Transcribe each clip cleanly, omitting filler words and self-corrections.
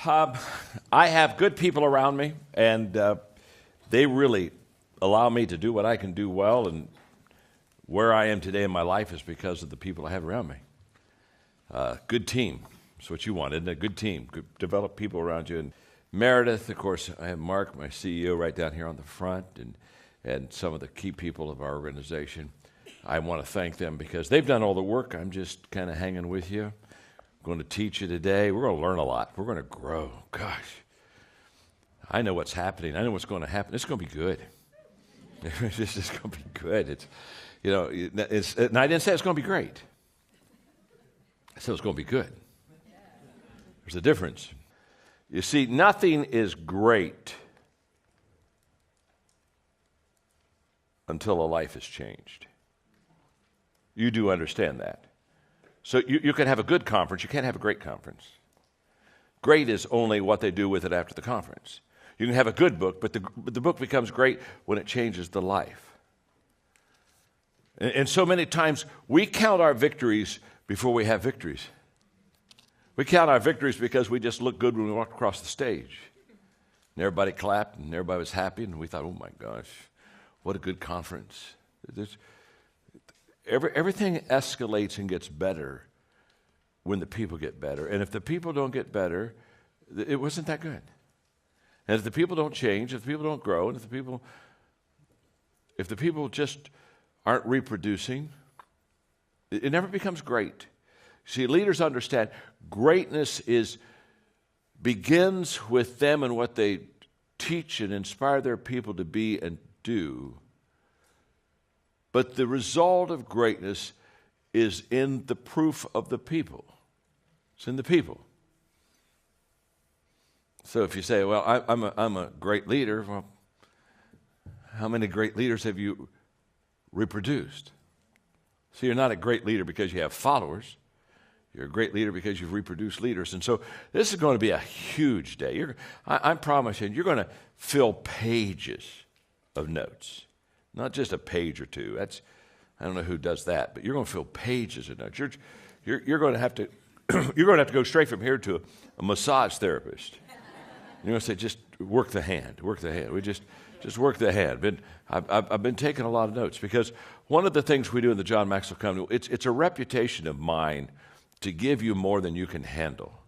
Um, I have good people around me, and they really allow me to do what I can do well, and where I am today in my life is because of the people I have around me. Good team. That's what you want, isn't it? A good team. Good, develop people around you. And Meredith, of course, I have Mark, my CEO, right down here on the front, and some of the key people of our organization. I want to thank them because they've done all the work. I'm just kind of hanging with you. I'm going to teach you today. We're going to learn a lot. We're going to grow. Gosh, I know what's happening. I know what's going to happen. It's going to be good. It's just going to be good. And I didn't say it's going to be great. I said it's going to be good. There's a difference. You see, nothing is great until a life is changed. You do understand that. So you can have a good conference. You can't have a great conference. Great is only what they do with it after the conference. You can have a good book, but the book becomes great when it changes the life. And so many times we count our victories before we have victories. We count our victories because we just looked good when we walked across the stage. And everybody clapped and everybody was happy, and we thought, oh my gosh, what a good conference. Everything escalates and gets better when the people get better. And if the people don't get better, it wasn't that good. And if the people don't change, if the people don't grow, and if the people just aren't reproducing, it never becomes great. See, leaders understand greatness begins with them and what they teach and inspire their people to be and do. But the result of greatness is in the proof of the people. It's in the people. So if you say, well, I'm a great leader, well, how many great leaders have you reproduced? So you're not a great leader because you have followers. You're a great leader because you've reproduced leaders. And so this is going to be a huge day. I promise you, you're going to fill pages of notes. Not just a page or two. I don't know who does that, but you're going to fill pages of notes. You're going to have to you're going to have to go straight from here to a massage therapist. You're going to say, just work the hand, work the hand. We just work the hand. I've been taking a lot of notes because one of the things we do in the John Maxwell Company, it's a reputation of mine to give you more than you can handle.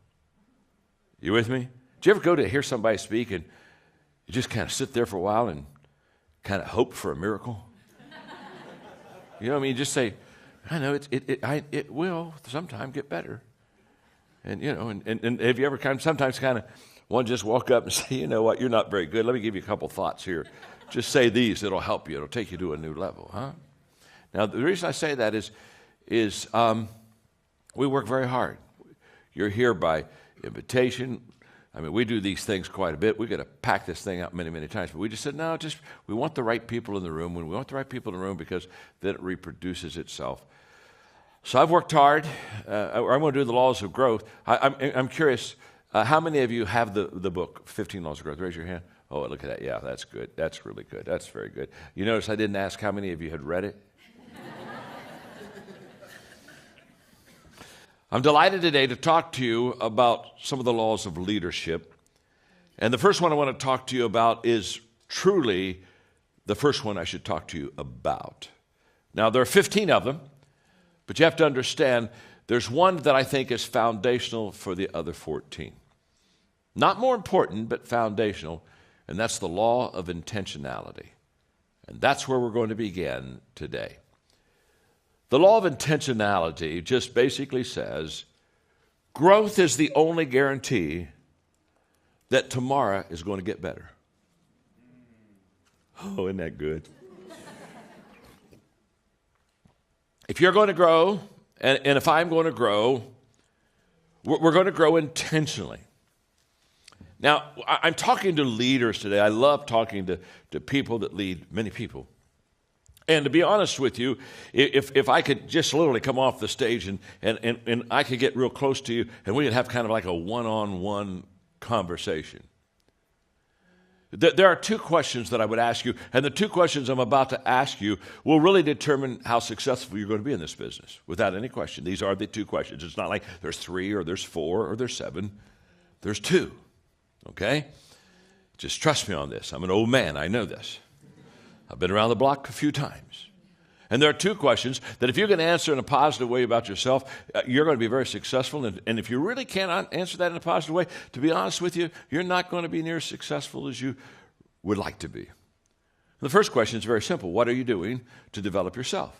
You with me? Do you ever go to hear somebody speak and you just kind of sit there for a while and kind of hope for a miracle? You know what I mean? You just say, I know it will sometime get better. And you know, and have you ever sometimes one just walk up and say, you know what, you're not very good. Let me give you a couple thoughts here. Just say these, it'll help you. It'll take you to a new level, huh? Now, the reason I say that is we work very hard. You're here by invitation. I mean, we do these things quite a bit. We got to pack this thing out many, many times. But we just said, no, we want the right people in the room. When we want the right people in the room because then it reproduces itself. So I've worked hard. I'm going to do the laws of growth. I'm curious, how many of you have the book, 15 Laws of Growth? Raise your hand. Oh, look at that. Yeah, that's good. That's really good. That's very good. You notice I didn't ask how many of you had read it? I'm delighted today to talk to you about some of the laws of leadership. And the first one I want to talk to you about is truly the first one I should talk to you about. Now, there are 15 of them, but you have to understand there's one that I think is foundational for the other 14. Not more important, but foundational, and that's the law of intentionality. And that's where we're going to begin today. The law of intentionality just basically says growth is the only guarantee that tomorrow is going to get better. Oh, isn't that good? If you're going to grow, and if I'm going to grow, we're going to grow intentionally. Now, I'm talking to leaders today. I love talking to people that lead many people. And to be honest with you, if I could just literally come off the stage and I could get real close to you and we could have kind of like a one-on-one conversation. There are two questions that I would ask you, and the two questions I'm about to ask you will really determine how successful you're going to be in this business, without any question. These are the two questions. It's not like there's 3 or there's 4 or there's 7. There's two, okay? Just trust me on this. I'm an old man. I know this. I've been around the block a few times. And there are two questions that if you can answer in a positive way about yourself, you're going to be very successful. And if you really cannot answer that in a positive way, to be honest with you, you're not going to be near as successful as you would like to be. The first question is very simple. What are you doing to develop yourself?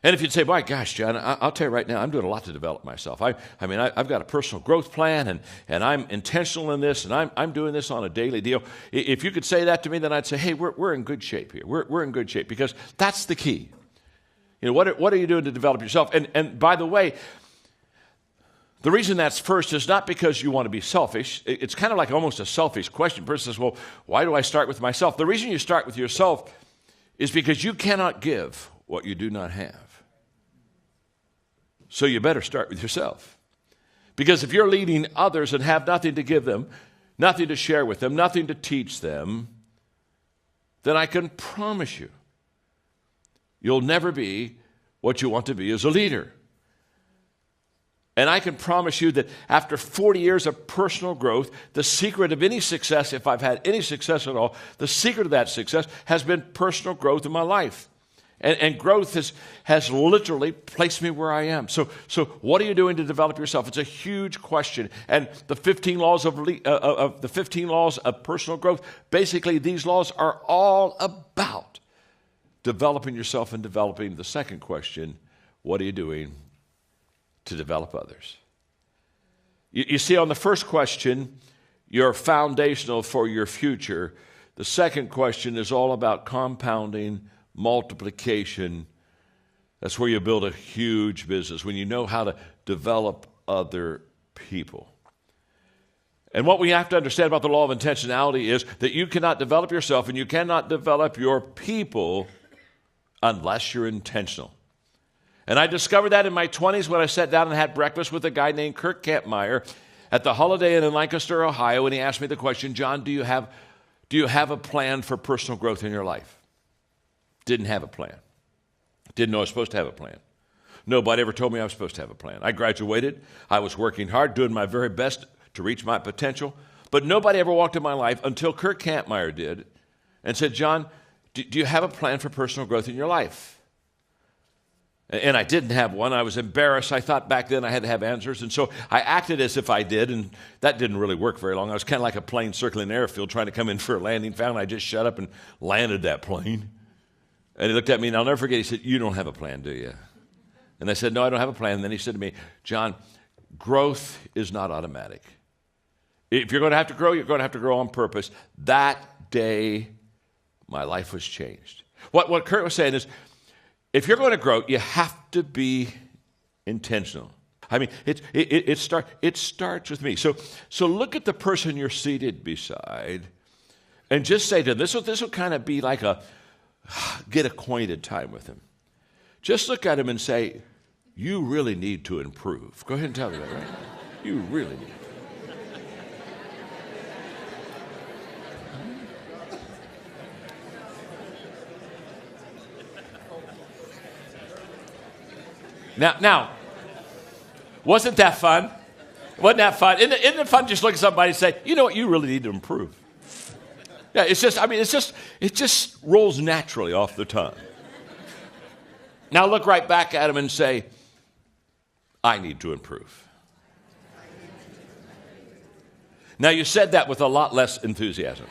And if you'd say, my gosh, John, I'll tell you right now, I'm doing a lot to develop myself. I've got a personal growth plan, and I'm intentional in this, and I'm doing this on a daily deal. If you could say that to me, then I'd say, hey, we're in good shape here. We're in good shape, because that's the key. You know, what are you doing to develop yourself? And by the way, the reason that's first is not because you want to be selfish. It's kind of like almost a selfish question. The person says, well, why do I start with myself? The reason you start with yourself is because you cannot give what you do not have. So you better start with yourself. Because if you're leading others and have nothing to give them, nothing to share with them, nothing to teach them, then I can promise you, you'll never be what you want to be as a leader. And I can promise you that after 40 years of personal growth, the secret of any success, if I've had any success at all, the secret of that success has been personal growth in my life. And growth has literally placed me where I am. So what are you doing to develop yourself? It's a huge question. And the 15 laws the 15 laws of personal growth, basically these laws are all about developing yourself and developing the second question, what are you doing to develop others? You see, on the first question, you're foundational for your future. The second question is all about compounding, multiplication. That's where you build a huge business, when you know how to develop other people. And what we have to understand about the law of intentionality is that you cannot develop yourself and you cannot develop your people unless you're intentional. And I discovered that in my 20s when I sat down and had breakfast with a guy named Kirk Campmeyer at the Holiday Inn in Lancaster, Ohio, and he asked me the question, John, do you have a plan for personal growth in your life? Didn't have a plan. Didn't know I was supposed to have a plan. Nobody ever told me I was supposed to have a plan. I graduated. I was working hard, doing my very best to reach my potential. But nobody ever walked in my life until Kirk Campmeyer did and said, John, do you have a plan for personal growth in your life? And I didn't have one. I was embarrassed. I thought back then I had to have answers. And so I acted as if I did, and that didn't really work very long. I was kind of like a plane circling an airfield trying to come in for a landing. Found I just shut up and landed that plane. And he looked at me, and I'll never forget, he said, you don't have a plan, do you? And I said, no, I don't have a plan. And then he said to me, John, growth is not automatic. If you're going to have to grow, you're going to have to grow on purpose. That day, my life was changed. What Kurt was saying is, if you're going to grow, you have to be intentional. I mean, it starts with me. So look at the person you're seated beside and just say to them, this will kind of be like a get acquainted time with him. Just look at him and say, you really need to improve. Go ahead and tell me that, right? You really need. Now, wasn't that fun? Wasn't that fun? Isn't it fun just look at somebody and say, you know what, you really need to improve? Yeah, it just rolls naturally off the tongue. Now look right back at him and say, I need to improve. Now you said that with a lot less enthusiasm.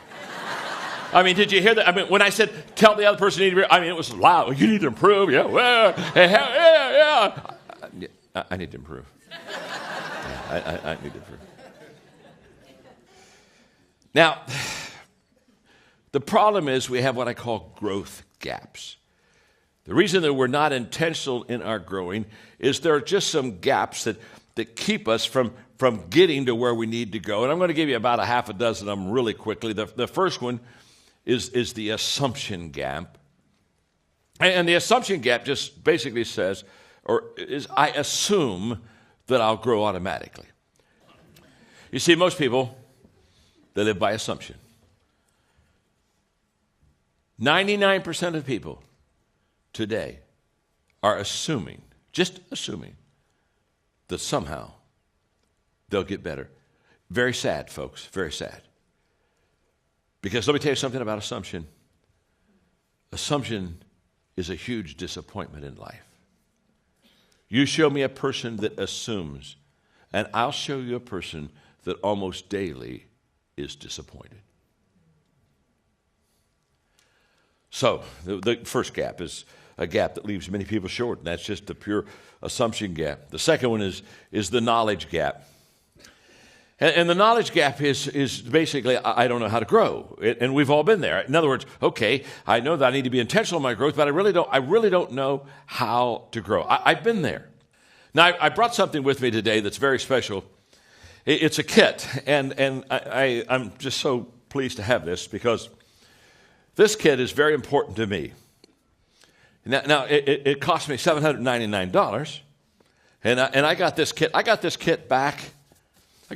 I mean, did you hear that? I mean, when I said, tell the other person you need to improve, I mean, it was loud. You need to improve. Yeah, well, yeah. I need to improve. Yeah, I need to improve. Now, the problem is we have what I call growth gaps. The reason that we're not intentional in our growing is there are just some gaps that keep us from getting to where we need to go. And I'm going to give you about a half a dozen of them really quickly. The first one is the assumption gap. And the assumption gap just basically says, I assume that I'll grow automatically. You see, most people, they live by assumption. 99% of people today are just assuming, that somehow they'll get better. Very sad, folks, very sad. Because let me tell you something about assumption. Assumption is a huge disappointment in life. You show me a person that assumes, and I'll show you a person that almost daily is disappointed. So, the first gap is a gap that leaves many people short, and that's just the pure assumption gap. The second one is the knowledge gap. And the knowledge gap is basically, I don't know how to grow. And we've all been there. In other words, okay, I know that I need to be intentional in my growth, but I really don't know how to grow. I've been there. Now, I brought something with me today that's very special. It's a kit, and I'm just so pleased to have this because this kit is very important to me. Now it cost me $799, and I got this kit. I got this kit back in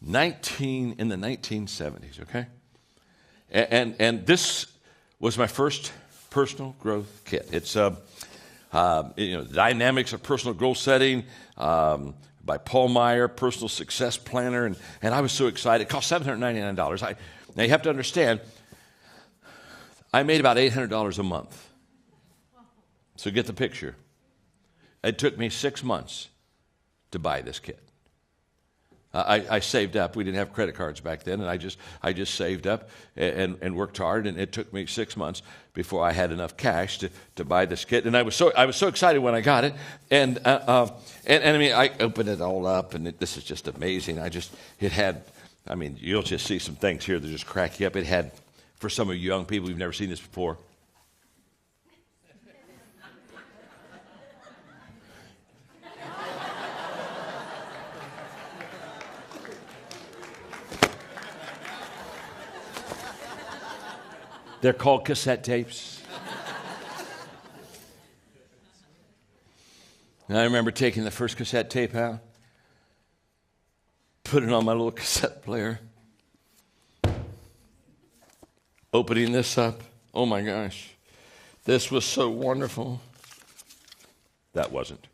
the 1970s. Okay, and this was my first personal growth kit. It's Dynamics of Personal Goal Setting by Paul Meyer, Personal Success Planner, and I was so excited. It cost $799. Now you have to understand, I made about $800 a month. So get the picture. It took me 6 months to buy this kit. I saved up. We didn't have credit cards back then, and I just saved up and worked hard. And it took me 6 months before I had enough cash to buy this kit. And I was so excited when I got it. And I mean, I opened it all up, and this is just amazing. You'll just see some things here that just crack you up. It had, for some of you young people who've never seen this before, they're called cassette tapes. And I remember taking the first cassette tape out, putting it on my little cassette player, opening this up. Oh my gosh, this was so wonderful. That wasn't.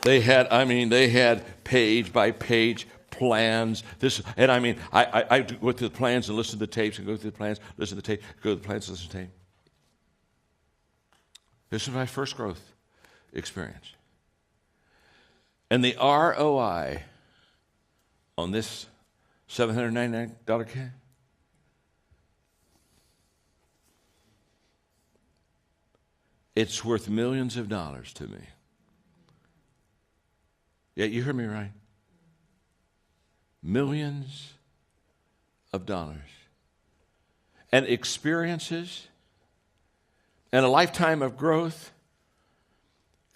They had page by page plans. I go through the plans and listen to the tapes and go through the plans, listen to the tape, go to the plans, listen to the tape. This was my first growth experience. And the ROI on this $799 kit, it's worth millions of dollars to me. Yeah, you heard me right. Millions of dollars. And experiences and a lifetime of growth.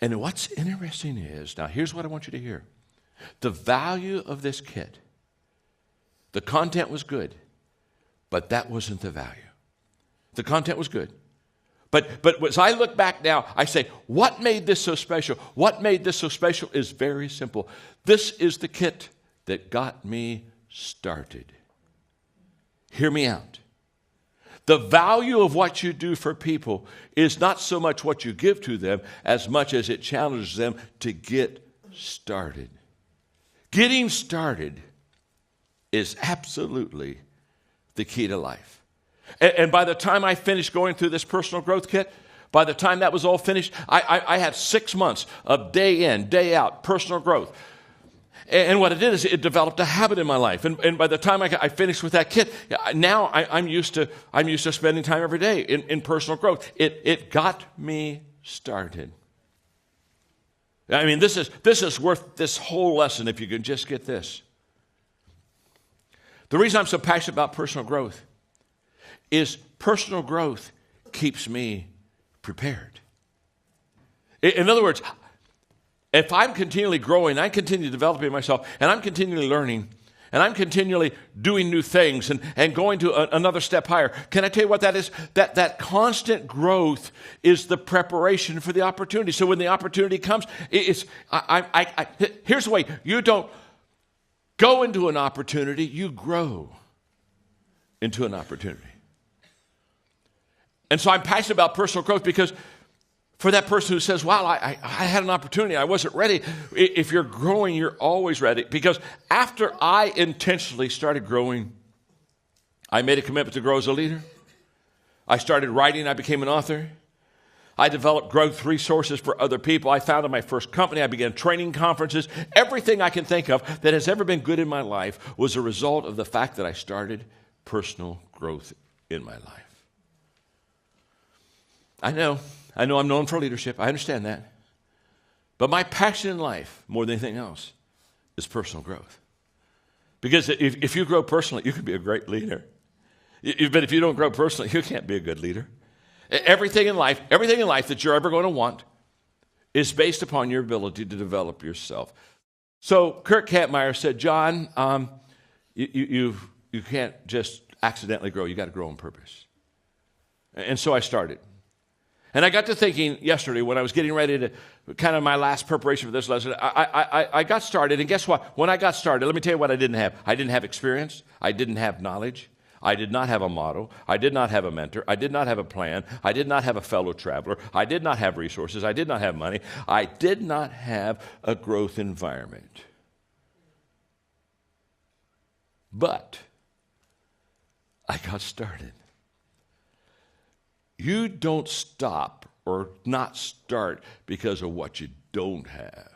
And what's interesting is, now here's what I want you to hear. The value of this kit, the content was good, but that wasn't the value. The content was good. But as I look back now, I say, what made this so special? What made this so special is very simple. This is the kit that got me started. Hear me out. The value of what you do for people is not so much what you give to them as much as it challenges them to get started. Getting started is absolutely the key to life. And by the time I finished going through this personal growth kit, by the time that was all finished, I had 6 months of day in, day out personal growth. And what it did is it developed a habit in my life. And by the time I finished with that kit, now I'm used to spending time every day in personal growth. It got me started. I mean, this is worth this whole lesson if you can just get this. The reason I'm so passionate about personal growth is personal growth keeps me prepared. In other words, if I'm continually growing, I'm continually developing myself, and I'm continually learning, and I'm continually doing new things and going to another step higher, can I tell you what that is? That constant growth is the preparation for the opportunity. So when the opportunity comes, here's the way. You don't go into an opportunity, you grow into an opportunity. And so I'm passionate about personal growth because For that person who says, wow, I had an opportunity, I wasn't ready. If you're growing, you're always ready. Because after I intentionally started growing, I made a commitment to grow as a leader. I started writing, I became an author. I developed growth resources for other people. I founded my first company. I began training conferences. Everything I can think of that has ever been good in my life was a result of the fact that I started personal growth in my life. I know I'm known for leadership. I understand that. But my passion in life, more than anything else, is personal growth. Because if you grow personally, you can be a great leader. But if you don't grow personally, you can't be a good leader. Everything in life that you're ever going to want is based upon your ability to develop yourself. So Kurt Kampmeyer said, John, you can't just accidentally grow. You got to grow on purpose. And so I started. And I got to thinking yesterday when I was getting ready to, kind of my last preparation for this lesson, I got started. And guess what? When I got started, let me tell you what I didn't have. I didn't have experience. I didn't have knowledge. I did not have a model. I did not have a mentor. I did not have a plan. I did not have a fellow traveler. I did not have resources. I did not have money. I did not have a growth environment. But I got started. You don't stop or not start because of what you don't have.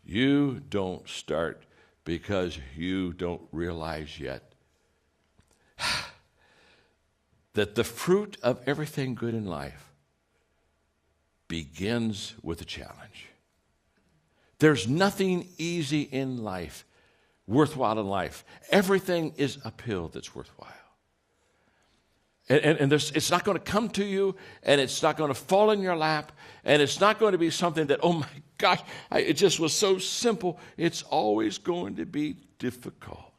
You don't start because you don't realize yet that the fruit of everything good in life begins with a challenge. There's nothing easy in life, worthwhile in life. Everything is uphill that's worthwhile. And it's not going to come to you, and it's not going to fall in your lap, and it's not going to be something that, oh my gosh, it just was so simple. It's always going to be difficult.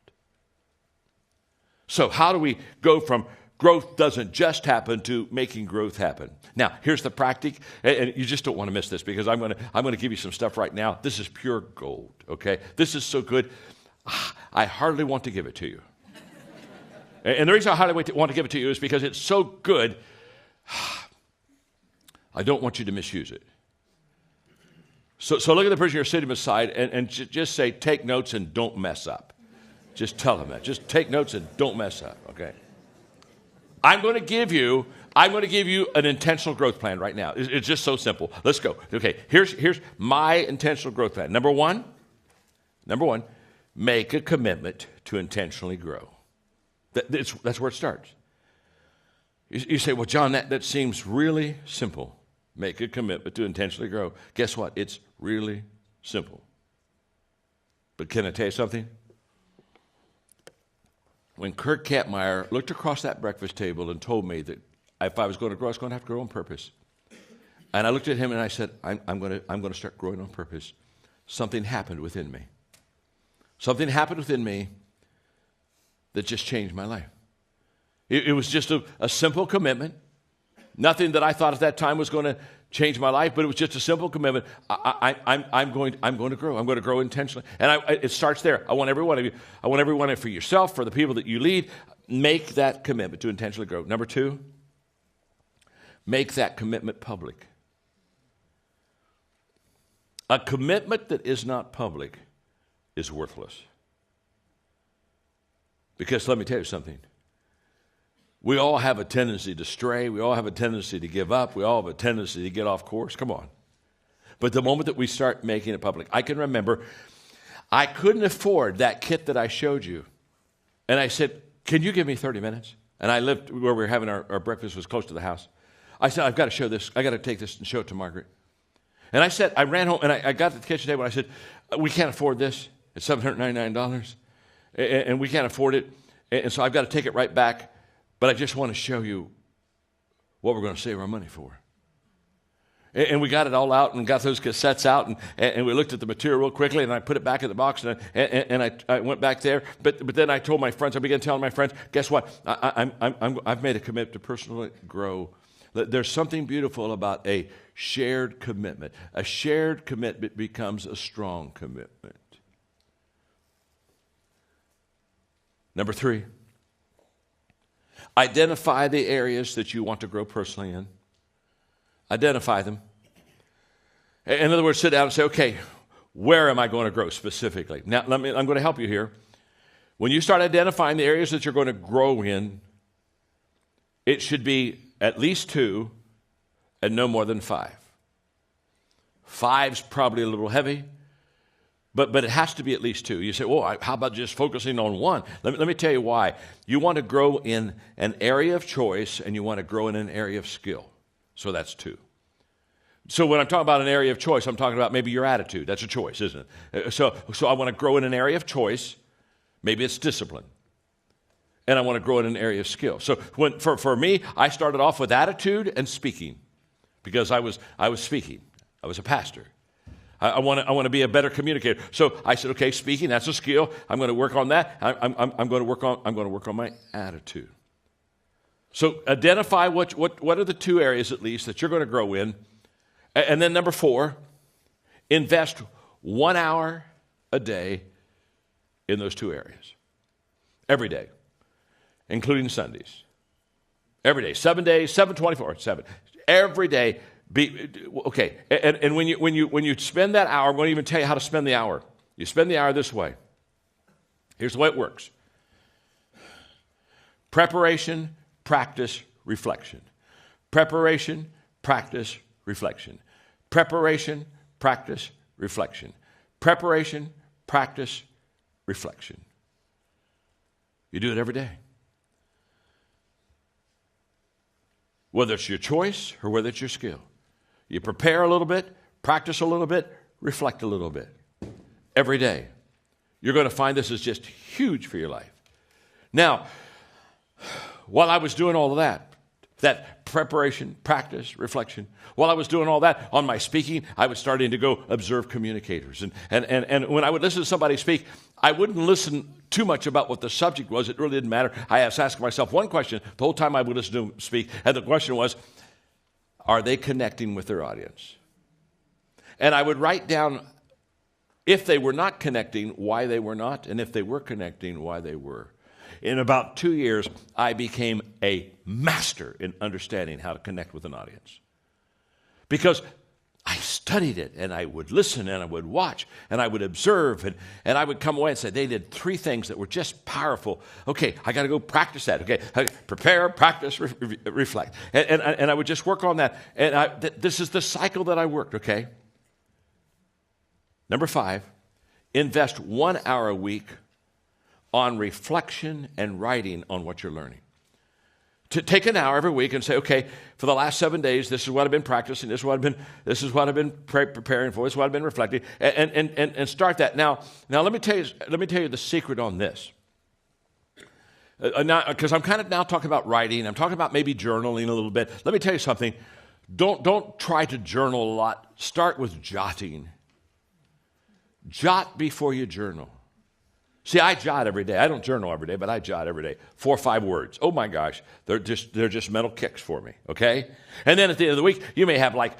So how do we go from growth doesn't just happen to making growth happen? Now, here's the practic, and you just don't want to miss this because I'm going to give you some stuff right now. This is pure gold, okay? This is so good, I hardly want to give it to you. And the reason I hardly want to give it to you is because it's so good, I don't want you to misuse it. So look at the person you're sitting beside and just say, take notes and don't mess up. Just tell them that. Just take notes and don't mess up, okay? I'm going to give you an intentional growth plan right now. It's just so simple. Let's go. Okay, here's my intentional growth plan. Number one, make a commitment to intentionally grow. That's where it starts. You say, well, John, that seems really simple. Make a commitment to intentionally grow. Guess what? It's really simple. But can I tell you something? When Kurt Kampmeyer looked across that breakfast table and told me that if I was going to grow, I was going to have to grow on purpose. And I looked at him and I said, I'm going to start growing on purpose. Something happened within me. Something happened within me that just changed my life. It was just a simple commitment. Nothing that I thought at that time was going to change my life, but it was just a simple commitment. I'm going to grow. I'm going to grow intentionally. And it starts there. I want every one of you. I want every one of you, for yourself, for the people that you lead, make that commitment to intentionally grow. Number two, make that commitment public. A commitment that is not public is worthless. Because let me tell you something. We all have a tendency to stray. We all have a tendency to give up. We all have a tendency to get off course. Come on. But the moment that we start making it public, I can remember I couldn't afford that kit that I showed you. And I said, can you give me 30 minutes? And I lived where we were having our breakfast was close to the house. I said, I've got to show this. I got to take this and show it to Margaret. And I said, I ran home and I got to the kitchen table and I said, we can't afford this. It's $799. And we can't afford it. And so I've got to take it right back. But I just want to show you what we're going to save our money for. And we got it all out and got those cassettes out, and we looked at the material real quickly, and I put it back in the box, and I went back there. But then I told my friends, I began telling my friends, guess what? I've made a commitment to personally grow. There's something beautiful about a shared commitment. A shared commitment becomes a strong commitment. Number three. Identify the areas that you want to grow personally in. Identify them. In other words, sit down and say, okay, where am I going to grow specifically? Now, I'm going to help you here. When you start identifying the areas that you're going to grow in, it should be at least 2 and no more than 5. 5's probably a little heavy, but it has to be at least 2. You say, well, how about just focusing on 1? Let me tell you why. You want to grow in an area of choice, and you want to grow in an area of skill. So that's 2. So when I'm talking about an area of choice, I'm talking about maybe your attitude. That's a choice, isn't it? So I want to grow in an area of choice. Maybe it's discipline. And I want to grow in an area of skill. So for me, I started off with attitude and speaking because I was speaking. I was a pastor. I want to be a better communicator. So I said, okay, speaking, that's a skill. I'm going to work on that. I'm going to work on my attitude. So identify what are the 2 areas at least that you're going to grow in. And then number 4, invest 1 hour a day in those 2 areas. Every day, including Sundays. Every day, 7 days, 7/24, 7. Every day. Okay, and when you spend that hour, I'm going to even tell you how to spend the hour. You spend the hour this way. Here's the way it works. Preparation, practice, reflection. Preparation, practice, reflection. Preparation, practice, reflection. Preparation, practice, reflection. You do it every day. Whether it's your choice or whether it's your skill. You prepare a little bit, practice a little bit, reflect a little bit. Every day. You're going to find this is just huge for your life. Now, while I was doing all of that preparation, practice, reflection, while I was doing all that on my speaking, I was starting to go observe communicators. And when I would listen to somebody speak, I wouldn't listen too much about what the subject was. It really didn't matter. I was asking myself one question the whole time I would listen to them speak, and the question was, are they connecting with their audience? And I would write down, if they were not connecting, why they were not, and if they were connecting, why they were. In about 2 years, I became a master in understanding how to connect with an audience. Because I studied it, and I would listen, and I would watch, and I would observe, and I would come away and say, they did 3 things that were just powerful. Okay, I got to go practice that. Okay, prepare, practice, reflect. And I would just work on that. And this is the cycle that I worked, okay? Number 5, invest 1 hour a week on reflection and writing on what you're learning. To take an hour every week and say, okay, for the last 7 days, this is what I've been practicing, this is what I've been preparing for, this is what I've been reflecting, and start that. Now let me tell you the secret on this. Because I'm kind of now talking about writing, I'm talking about maybe journaling a little bit. Let me tell you something. Don't try to journal a lot. Start with jotting. Jot before you journal. See, I jot every day. I don't journal every day, but I jot every day. 4 or 5 words. Oh my gosh, they're just mental kicks for me, okay? And then at the end of the week, you may have like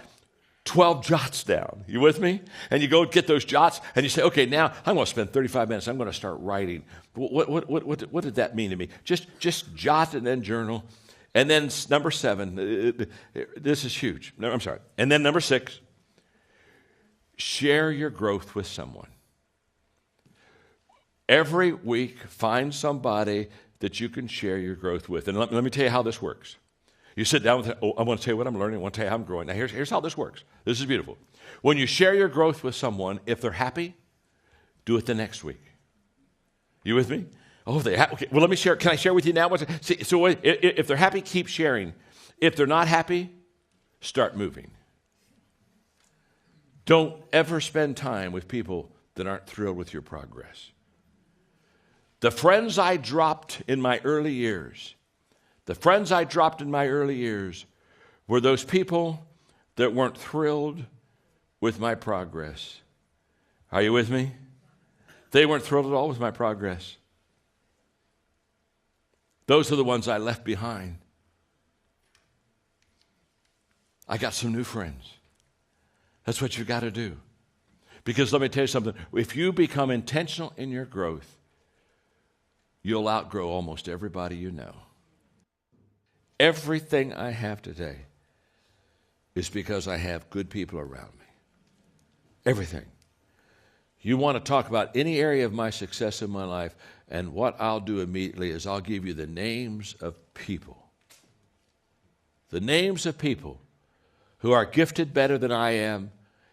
12 jots down. You with me? And you go get those jots, and you say, okay, now I'm going to spend 35 minutes. I'm going to start writing. What did that mean to me? Just jot and then journal. And then number 7, this is huge. No, I'm sorry. And then number 6, share your growth with someone. Every week, find somebody that you can share your growth with. And let me tell you how this works. You sit down with, I want to tell you what I'm learning. I want to tell you how I'm growing. Now, here's how this works. This is beautiful. When you share your growth with someone, if they're happy, do it the next week. You with me? Oh, they're happy. Okay, well, let me share. Can I share with you now? So if they're happy, keep sharing. If they're not happy, start moving. Don't ever spend time with people that aren't thrilled with your progress. The friends I dropped in my early years, were those people that weren't thrilled with my progress. Are you with me? They weren't thrilled at all with my progress. Those are the ones I left behind. I got some new friends. That's what you got to do. Because let me tell you something. If you become intentional in your growth, you'll outgrow almost everybody you know. Everything I have today is because I have good people around me. Everything. You want to talk about any area of my success in my life, and what I'll do immediately is I'll give you the names of people. The names of people who are gifted better than I am,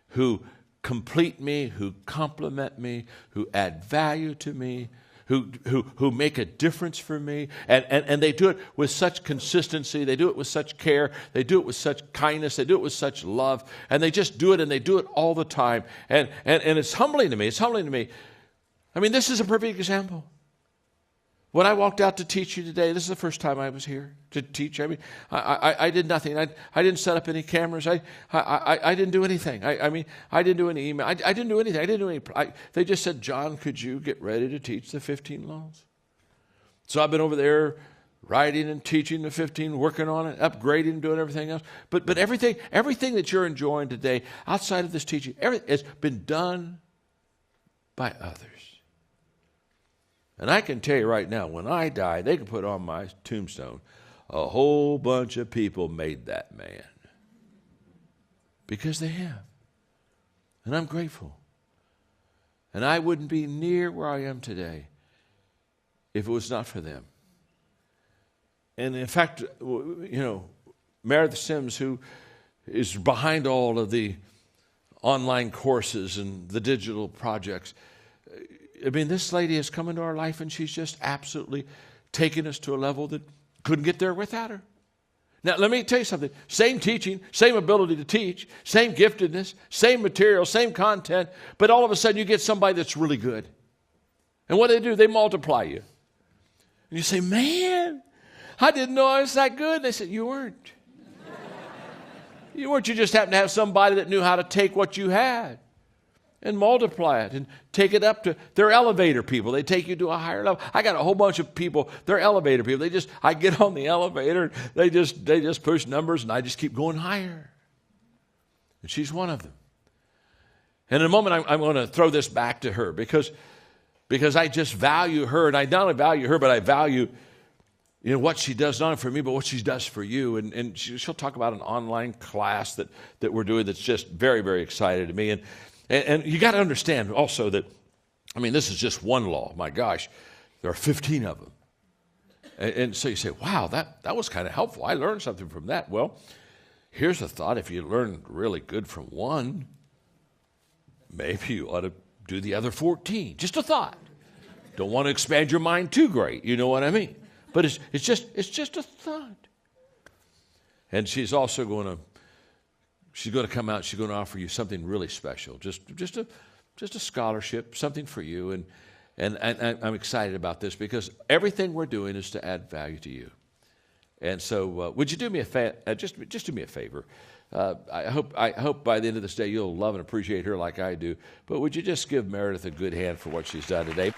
who complete me, who complement me, who add value to me, who make a difference for me. And they do it with such consistency. They do it with such care. They do it with such kindness. They do it with such love. And they just do it, and they do it all the time. And it's humbling to me. It's humbling to me. I mean, this is a perfect example. When I walked out to teach you today, this is the first time I was here to teach. I mean, I did nothing. I didn't set up any cameras. I didn't do anything. I didn't do any email. I didn't do anything. I didn't do any. They just said, John, could you get ready to teach the 15 laws? So I've been over there writing and teaching the 15, working on it, upgrading, doing everything else. But everything that you're enjoying today, outside of this teaching, it's been done by others. And I can tell you right now, when I die, they can put on my tombstone, a whole bunch of people made that man. Because they have. And I'm grateful. And I wouldn't be near where I am today if it was not for them. And in fact, Meredith Sims, who is behind all of the online courses and the digital projects, I mean, this lady has come into our life, and she's just absolutely taken us to a level that couldn't get there without her. Now, let me tell you something. Same teaching, same ability to teach, same giftedness, same material, same content, but all of a sudden you get somebody that's really good. And what do? They multiply you. And you say, man, I didn't know I was that good. And they said, you weren't. You weren't. You just happened to have somebody that knew how to take what you had and multiply it and take it up to, they're elevator people. They take you to a higher level. I got a whole bunch of people, they're elevator people. I get on the elevator, they just push numbers, and I just keep going higher. And she's one of them. And in a moment, I'm going to throw this back to her because I just value her. And I not only value her, but I value what she does, not only for me, but what she does for you. And she'll talk about an online class that we're doing that's just very, very exciting to me. And you got to understand also that, this is just one law. My gosh, there are 15 of them. And so you say, wow, that was kind of helpful. I learned something from that. Well, here's a thought. If you learn really good from one, maybe you ought to do the other 14. Just a thought. Don't want to expand your mind too great. You know what I mean? But it's just a thought. And she's also going to come out. She's going to offer you something really special, just a scholarship, something for you. And I'm excited about this because everything we're doing is to add value to you. And so, would you do me a just do me a favor? I hope by the end of this day you'll love and appreciate her like I do. But would you just give Meredith a good hand for what she's done today?